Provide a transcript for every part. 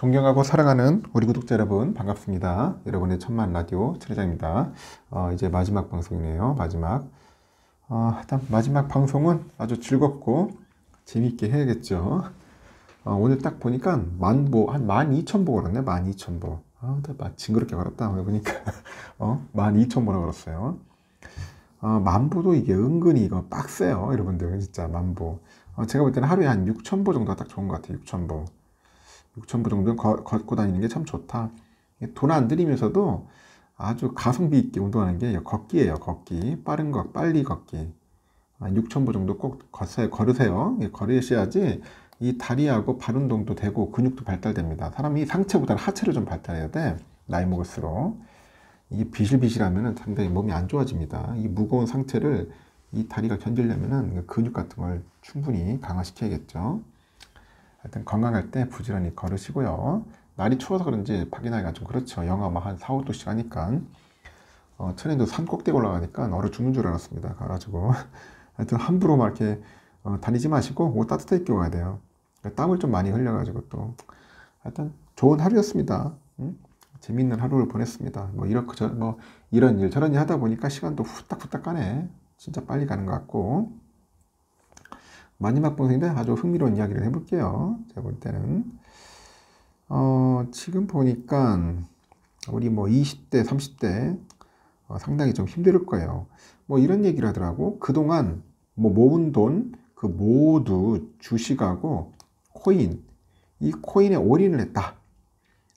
존경하고 사랑하는 우리 구독자 여러분 반갑습니다. 여러분의 천만 라디오 최대장입니다. 이제 마지막 방송이네요. 일단 마지막 방송은 아주 즐겁고 재밌게 해야겠죠. 오늘 딱 보니까 한 12,000보 걸었네. 12,000보. 징그럽게 걸었다. 오늘 보니까 12,000보나 걸었어요. 만보도 이게 은근히 이거 빡세요. 여러분들 진짜 만보. 제가 볼 때는 하루에 한 6,000보 정도가 딱 좋은 것 같아요. 6,000보. 6,000보 정도는 걷고 다니는 게 참 좋다. 돈 안 들이면서도 아주 가성비 있게 운동하는 게 걷기예요. 걷기. 빠른 걷, 빨리 걷기. 6,000보 정도 꼭 걸으세요. 걸으셔야지 이 다리하고 발 운동도 되고 근육도 발달됩니다. 사람이 상체보다는 하체를 좀 발달해야 돼. 나이 먹을수록. 이게 비실비실하면 상당히 몸이 안 좋아집니다. 이 무거운 상체를 이 다리가 견디려면 근육 같은 걸 충분히 강화시켜야겠죠. 하여튼 건강할 때 부지런히 걸으시고요. 날이 추워서 그런지 밖에 나기가 좀 그렇죠. 영하 한 4, 5도씩 하니까. 천연도 산 꼭대기 올라가니까 얼어 죽는 줄 알았습니다. 가가지고. 하여튼 함부로 막 이렇게 다니지 마시고 옷 따뜻하게 입고 가야 돼요. 땀을 좀 많이 흘려가지고 또. 하여튼 좋은 하루였습니다. 재미있는 하루를 보냈습니다. 이런 일 저런 일 하다 보니까 시간도 후딱후딱 가네. 진짜 빨리 가는 것 같고. 마지막 방송인데 아주 흥미로운 이야기를 해볼게요. 제가 볼 때는 지금 보니까 우리 20대 30대 상당히 좀 힘들 거예요. 이런 얘기를 하더라고. 그동안 모은 돈 그 모두 주식하고 코인, 이 코인에 올인을 했다.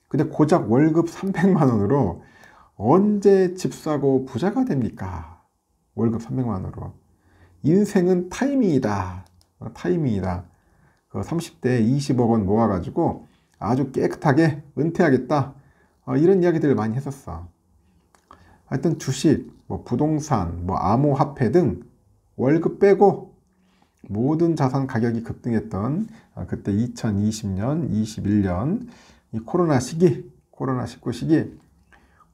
근데 고작 월급 300만 원으로 언제 집 사고 부자가 됩니까? 월급 300만 원으로. 인생은 타이밍이다. 타이밍이다. 그 30대에 20억 원 모아가지고 아주 깨끗하게 은퇴하겠다. 이런 이야기들을 많이 했었어. 하여튼 주식, 부동산, 암호화폐 등 월급 빼고 모든 자산 가격이 급등했던 그때 2020년, 21년 이 코로나19 시기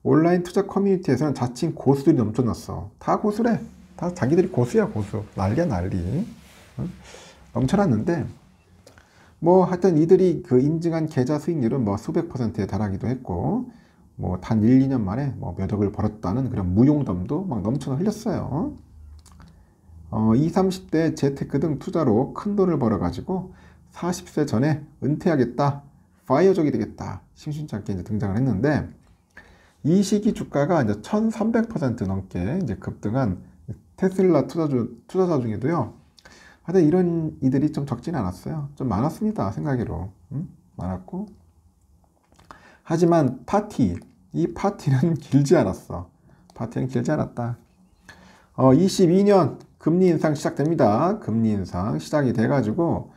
온라인 투자 커뮤니티에서는 자칭 고수들이 넘쳐났어. 다 고수래. 다 자기들이 고수야, 고수. 난리야, 난리. 넘쳐났는데 하여튼 이들이 그 인증한 계좌 수익률은 수백 %에 달하기도 했고 단 1, 2년 만에 몇 억을 벌었다는 그런 무용담도 막 넘쳐 흘렸어요. 20, 30대 재테크 등 투자로 큰 돈을 벌어가지고 40세 전에 은퇴하겠다, 파이어족이 되겠다, 심심치 않게 이제 등장을 했는데 이 시기 주가가 이제 1300% 넘게 이제 급등한 테슬라 투자자 중에도요. 하여튼 이런 이들이 좀 적지는 않았어요. 좀 많았습니다. 생각으로. 많았고. 하지만 이 파티는 길지 않았어. 파티는 길지 않았다. 22년 금리 인상 시작됩니다. 금리 인상 시작이 돼가지고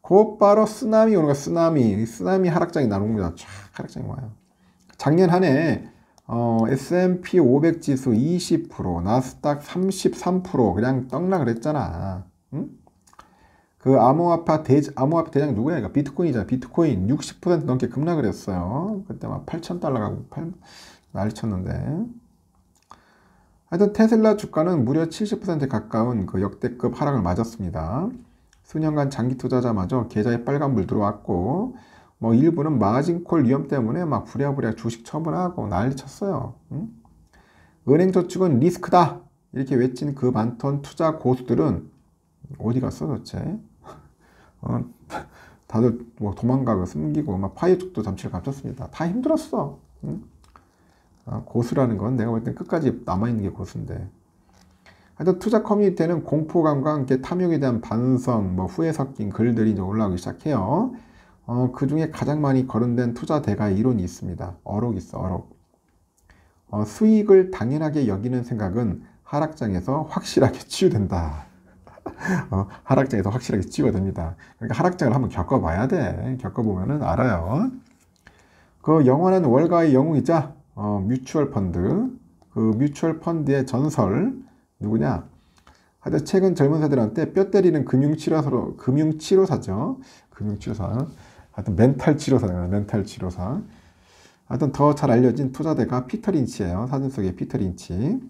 곧바로 쓰나미 오는 거야. 쓰나미 하락장이 나옵니다. 쫙 하락장이 와요. 작년 한 해 S&P 500 지수 20%, 나스닥 33% 그냥 떡락을 했잖아. 응? 그 암호화폐 대장 누구야? 이거 비트코인이잖아. 비트코인 60% 넘게 급락을 했어요. 그때 막 8,000달러 가고 난리 쳤는데. 하여튼 테슬라 주가는 무려 70% 가까운 그 역대급 하락을 맞았습니다. 수년간 장기 투자자마저 계좌에 빨간불 들어왔고 일부는 마진콜 위험 때문에 막 부랴부랴 주식 처분하고 난리 쳤어요. 응? 은행저축은 리스크다 이렇게 외친 그 많던 투자 고수들은 어디 갔어 도대체? 다들 도망가고 숨기고 파이어족도 잠시를 감췄습니다. 다 힘들었어. 응? 고수라는 건 내가 볼 땐 끝까지 남아있는 게 고수인데. 하여튼 투자 커뮤니티에는 공포감과 함께 탐욕에 대한 반성, 후회 섞인 글들이 이제 올라오기 시작해요. 그 중에 가장 많이 거론된 투자 대가의 이론이 있습니다. 어록이 있어, 어록. 수익을 당연하게 여기는 생각은 하락장에서 확실하게 치유된다. 하락장에서 확실하게 치유가 됩니다. 그러니까 하락장을 한번 겪어봐야 돼. 겪어보면은 알아요. 그 영원한 월가의 영웅이자 뮤추얼 펀드. 그 뮤추얼 펀드의 전설 누구냐? 하여튼 최근 젊은 세대들한테 뼈 때리는 금융치료사죠. 금융치료사. 하여튼 멘탈 치료사. 하여튼 더 잘 알려진 투자대가 피터 린치예요. 사진 속의 피터 린치.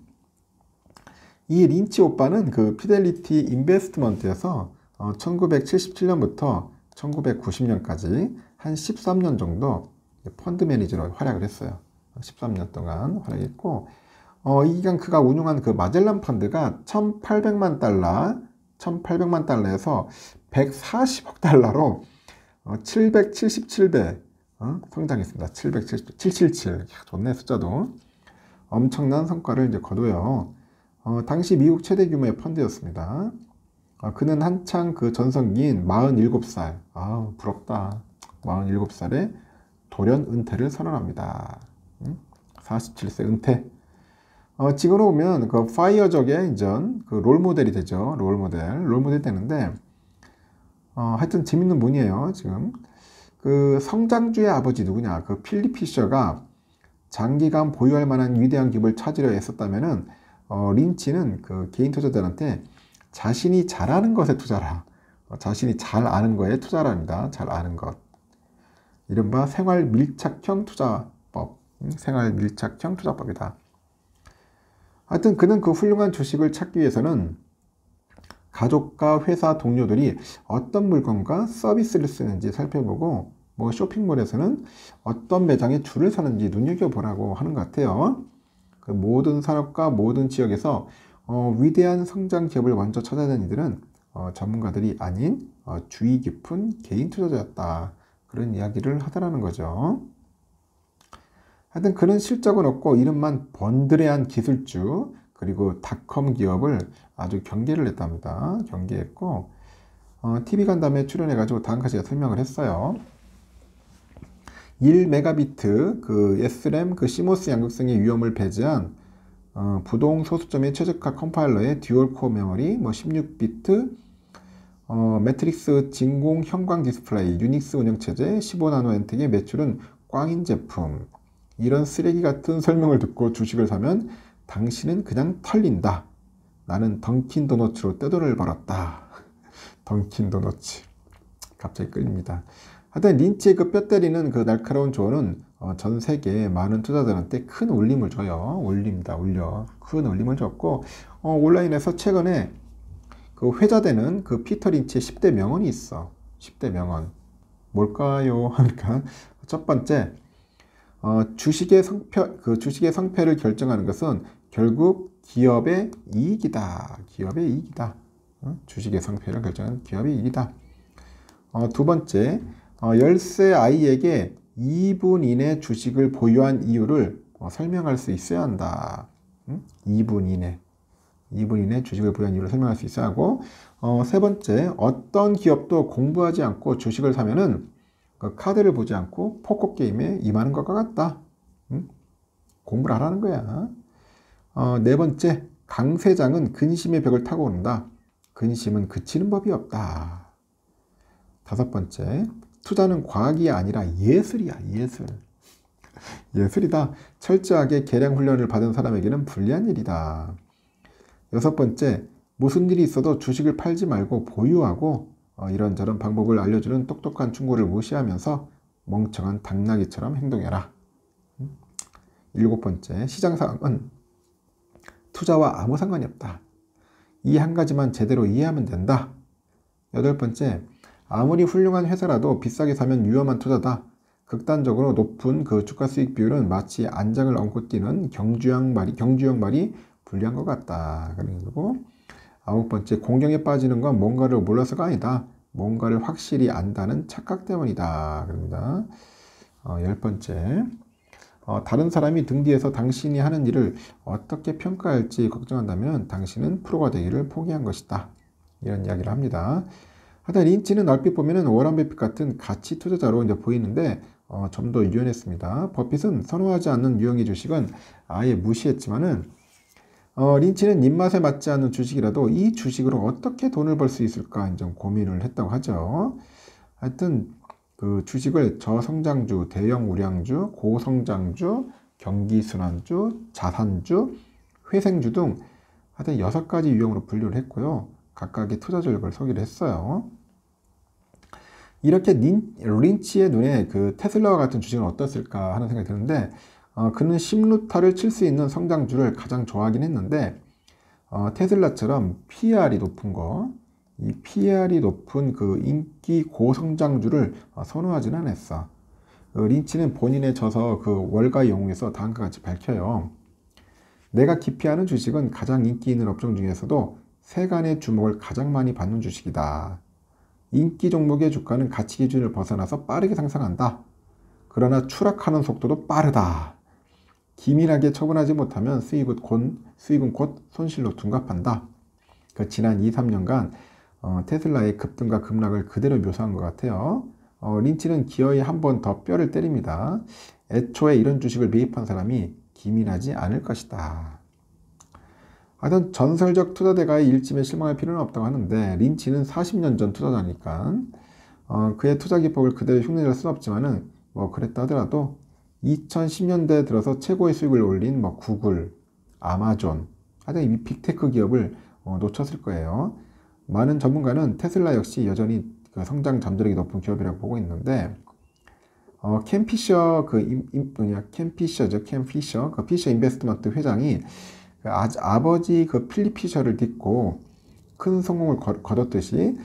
이 린치 오빠는 그 피델리티 인베스트먼트에서 1977년부터 1990년까지 한 13년 정도 펀드 매니저로 활약을 했어요. 13년 동안 활약했고, 이 기간 그가 운용한 그 마젤란 펀드가 1800만 달러에서 140억 달러로 777배 성장했습니다. 777. 좋네, 숫자도. 엄청난 성과를 이제 거둬요. 당시 미국 최대 규모의 펀드였습니다. 그는 한창 그 전성기인 47살. 부럽다. 47살에 돌연 은퇴를 선언합니다. 47세 은퇴. 지금으로 보면 그 파이어족의 이전 그 롤모델이 되죠. 롤모델 되는데, 하여튼 재밌는 분이에요. 지금 그 성장주의 아버지 누구냐? 그 필립 피셔가 장기간 보유할 만한 위대한 기업을 찾으려 했었다면은 린치는 그 개인 투자자들한테 자신이 잘하는 것에 투자라. 자신이 잘 아는 거에 투자랍니다. 잘 아는 것. 이른바 생활 밀착형 투자법. 생활 밀착형 투자법이다. 하여튼 그는 그 훌륭한 주식을 찾기 위해서는 가족과 회사 동료들이 어떤 물건과 서비스를 쓰는지 살펴보고, 뭐 쇼핑몰에서는 어떤 매장에 줄을 서는지 눈여겨보라고 하는 것 같아요. 그 모든 산업과 모든 지역에서 위대한 성장 기업을 먼저 찾아낸 이들은 전문가들이 아닌 주의 깊은 개인 투자자였다. 그런 이야기를 하더라는 거죠. 하여튼 그는 실적은 없고 이름만 번드레한 기술주, 그리고 닷컴 기업을 아주 경계를 했답니다. 경계했고, TV 간담회에 출연해가지고 다음까지 설명을 했어요. 1메가비트 그 SRAM 그 시모스 양극성의 위험을 배제한 부동 소수점의 최적화 컴파일러의 듀얼 코어 메모리, 뭐 16비트 매트릭스 진공 형광 디스플레이, 유닉스 운영체제, 15나노 엔텍의 매출은 꽝인 제품. 이런 쓰레기 같은 설명을 듣고 주식을 사면 당신은 그냥 털린다. 나는 던킨 도너츠로 떼돈을 벌었다. 던킨 도너츠. 갑자기 끌립니다. 하여튼 린치의 그 뼈 때리는 그 날카로운 조언은 전 세계의 많은 투자자들한테 큰 울림을 줘요. 큰 울림을 줬고, 온라인에서 최근에 그 회자되는 그 피터 린치의 10대 명언이 있어. 10대 명언. 뭘까요? 하니까 첫 번째, 주식의 성패를 결정하는 것은 결국 기업의 이익이다. 기업의 이익이다. 주식의 성패를 결정하는 기업의 이익이다. 두 번째, 10세 아이에게 2분 이내 주식을 보유한 이유를 설명할 수 있어야 한다. 2분 이내 주식을 보유한 이유를 설명할 수 있어야 하고, 세 번째, 어떤 기업도 공부하지 않고 주식을 사면은 그 카드를 보지 않고 포커 게임에 임하는 것과 같다. 공부를 하라는 거야. 네 번째, 강세장은 근심의 벽을 타고 온다. 근심은 그치는 법이 없다. 다섯 번째, 투자는 과학이 아니라 예술이야. 예술이다. 철저하게 계량 훈련을 받은 사람에게는 불리한 일이다. 여섯 번째, 무슨 일이 있어도 주식을 팔지 말고 보유하고 이런저런 방법을 알려주는 똑똑한 충고를 무시하면서 멍청한 당나귀처럼 행동해라. 일곱 번째, 시장 상황은 투자와 아무 상관이 없다. 이 한 가지만 제대로 이해하면 된다. 여덟 번째, 아무리 훌륭한 회사라도 비싸게 사면 위험한 투자다. 극단적으로 높은 그 주가 수익 비율은 마치 안장을 얹고 뛰는 경주형 말이 불리한 것 같다. 그리고 아홉 번째, 공경에 빠지는 건 뭔가를 몰라서가 아니다. 뭔가를 확실히 안다는 착각 때문이다. 그럽니다. 열 번째, 다른 사람이 등 뒤에서 당신이 하는 일을 어떻게 평가할지 걱정한다면 당신은 프로가 되기를 포기한 것이다. 이런 이야기를 합니다. 하여튼 린치는 얼핏 보면은 워런 버핏 같은 가치 투자자로 이제 보이는데 좀 더 유연했습니다. 버핏은 선호하지 않는 유형의 주식은 아예 무시했지만은 린치는 입맛에 맞지 않는 주식이라도 이 주식으로 어떻게 돈을 벌 수 있을까 좀 고민을 했다고 하죠. 하여튼 그 주식을 저성장주, 대형 우량주, 고성장주, 경기순환주, 자산주, 회생주 등 하여튼 6가지 유형으로 분류를 했고요. 각각의 투자 전략을 소개를 했어요. 이렇게 린치의 눈에 그 테슬라와 같은 주식은 어떻을까 하는 생각이 드는데, 그는 10루타를 칠 수 있는 성장주를 가장 좋아하긴 했는데, 테슬라처럼 PER이 높은 거, 이 PER이 높은 그 인기 고성장주를 선호하지는 않았어. 린치는 본인의 저서 그 월가 영웅에서 다음과 같이 밝혀요. 내가 기피하는 주식은 가장 인기 있는 업종 중에서도 세간의 주목을 가장 많이 받는 주식이다. 인기 종목의 주가는 가치 기준을 벗어나서 빠르게 상승한다. 그러나 추락하는 속도도 빠르다. 기민하게 처분하지 못하면 수익은 곧 손실로 둔갑한다. 그 지난 2, 3년간 테슬라의 급등과 급락을 그대로 묘사한 것 같아요. 린치는 기어이 한 번 더 뼈를 때립니다. 애초에 이런 주식을 매입한 사람이 기민하지 않을 것이다. 하여튼 전설적 투자대가의 일침에 실망할 필요는 없다고 하는데, 린치는 40년 전 투자자니까 그의 투자 기법을 그대로 흉내낼 수는 없지만은 뭐 그랬다 하더라도 2010년대 들어서 최고의 수익을 올린 뭐 구글, 아마존, 하여튼 이 빅테크 기업을 놓쳤을 거예요. 많은 전문가는 테슬라 역시 여전히 그 성장 잠재력이 높은 기업이라고 보고 있는데, 캠 피셔 그 피셔 인베스트먼트 회장이 그 아버지 그 필립 피셔를 딛고 큰 성공을 거뒀듯이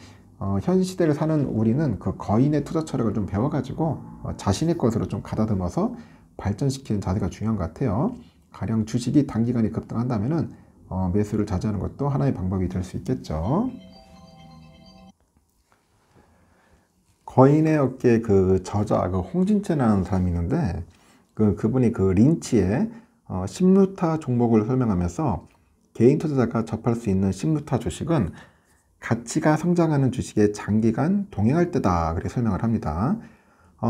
현 시대를 사는 우리는 그 거인의 투자 철학을 좀 배워가지고 자신의 것으로 좀 가다듬어서 발전시키는 자세가 중요한 것 같아요. 가령 주식이 단기간에 급등한다면은 매수를 자제하는 것도 하나의 방법이 될 수 있겠죠. 거인의 어깨 그 저자 그 홍진채라는 사람이 있는데 그분이 그 린치의 심루타 종목을 설명하면서 개인 투자자가 접할 수 있는 심루타 주식은 가치가 성장하는 주식에 장기간 동행할 때다, 그렇게 설명을 합니다.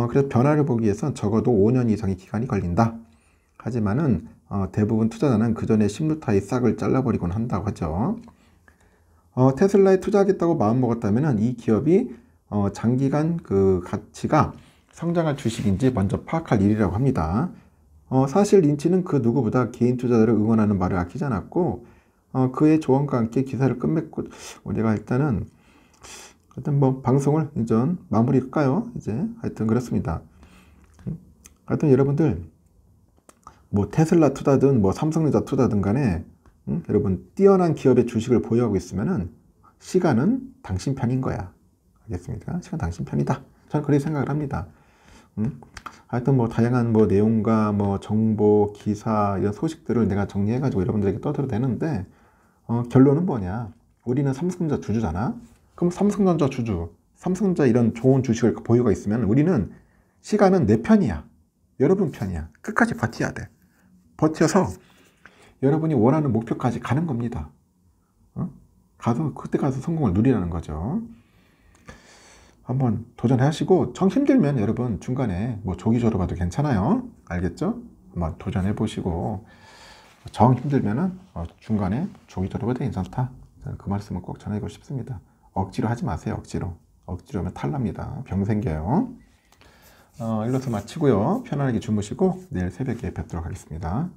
그래서 변화를 보기 위해선 적어도 5년 이상의 기간이 걸린다. 하지만은 대부분 투자자는 그 전에 심루타의 싹을 잘라버리곤 한다고 하죠. 테슬라에 투자하겠다고 마음먹었다면 이 기업이 장기간 그 가치가 성장할 주식인지 먼저 파악할 일이라고 합니다. 사실 린치는 그 누구보다 개인 투자자를 응원하는 말을 아끼지 않았고 그의 조언과 함께 기사를 끝맺고 우리가 일단은 뭐 방송을 이제 마무리할까요? 이제 하여튼 그렇습니다. 하여튼 여러분들 뭐 테슬라 투자든 뭐 삼성전자 투자든 간에 여러분 뛰어난 기업의 주식을 보유하고 있으면은 시간은 당신 편인 거야. 알겠습니까? 시간 당신 편이다. 저는 그렇게 생각을 합니다. 하여튼 뭐 다양한 뭐 내용과 뭐 정보, 기사 이런 소식들을 내가 정리해가지고 여러분들에게 떠들어도 되는데 결론은 뭐냐? 우리는 삼성전자 주주잖아. 그럼 삼성전자 주주, 삼성전자 이런 좋은 주식을 보유가 있으면 우리는 시간은 내 편이야. 여러분 편이야. 끝까지 버텨야 돼. 버텨서 여러분이 원하는 목표까지 가는 겁니다. 그때 가서 성공을 누리라는 거죠. 한번 도전하시고 정 힘들면 여러분 중간에 뭐 조기 졸업해도 괜찮아요. 알겠죠? 한번 도전해 보시고 정 힘들면은 중간에 조기 졸업해도 괜찮다. 저는 그 말씀을 꼭 전하고 싶습니다. 억지로 하지 마세요. 억지로 하면 탈납니다. 병 생겨요. 일로서 마치고요. 편안하게 주무시고 내일 새벽에 뵙도록 하겠습니다.